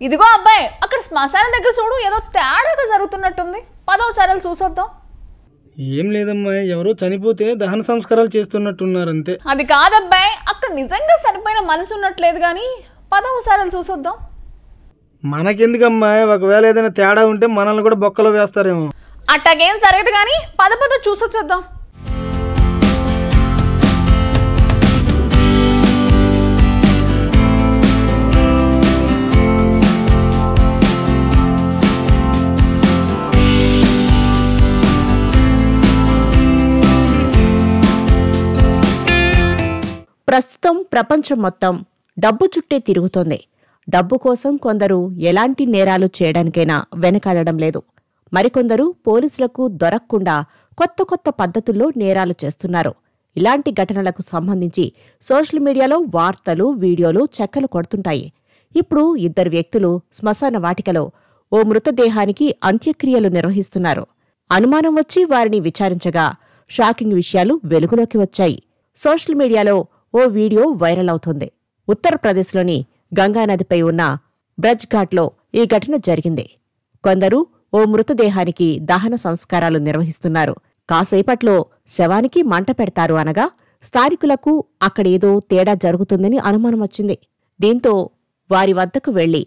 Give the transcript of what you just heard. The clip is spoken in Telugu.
ఇదిగో అబ్బాయి, అక్కడ శ్మశానం దగ్గర చూడు, ఏదో తేడాగా జరుగుతున్నట్టుంది. పదోసారి చూసొద్దాం. ఏం లేదమ్మా, ఎవరో చనిపోతే దహన సంస్కారాలు చేస్తున్నట్టున్నారంతే. అది కాదబ్బాయి, అక్కడ నిజంగా చనిపోయిన మనసు ఉన్నట్లేదు గాని పదోసారి చూసొద్దాం. మనకెందుకమ్మా, ఒకవేళ ఏదైనా తేడా ఉంటే మనల్ని కూడా బొక్కలో వేస్తారేమో. అట్టాగేం జరగదు గాని పద చూసొచ్చేద్దాం. ప్రస్తుతం ప్రపంచం మొత్తం డబ్బు చుట్టే తిరుగుతోంది. డబ్బు కోసం కొందరు ఎలాంటి నేరాలు చేయడానికైనా వెనకాడడం లేదు. మరికొందరు పోలీసులకు దొరక్కుండా కొత్త పద్ధతుల్లో నేరాలు చేస్తున్నారు. ఇలాంటి ఘటనలకు సంబంధించి సోషల్ మీడియాలో వార్తలు, వీడియోలు చెక్కలు కొడుతుంటాయి. ఇప్పుడు 2 వ్యక్తులు శ్మశాన వాటికలో ఓ మృతదేహానికి అంత్యక్రియలు నిర్వహిస్తున్నారు. అనుమానం వచ్చి వారిని విచారించగా షాకింగ్ విషయాలు వెలుగులోకి వచ్చాయి. సోషల్ మీడియాలో ఓ వీడియో వైరల్ అవుతోంది. ఉత్తరప్రదేశ్లోని గంగానదిపై ఉన్న బ్రజ్ ఘాట్లో ఈ ఘటన జరిగింది. కొందరు ఓ మృతదేహానికి దహన సంస్కారాలు నిర్వహిస్తున్నారు. కాసేపట్లో శవానికి మంట పెడతారు అనగా స్థానికులకు అక్కడేదో తేడా జరుగుతుందని అనుమానం వచ్చింది. దీంతో వారి వద్దకు వెళ్లి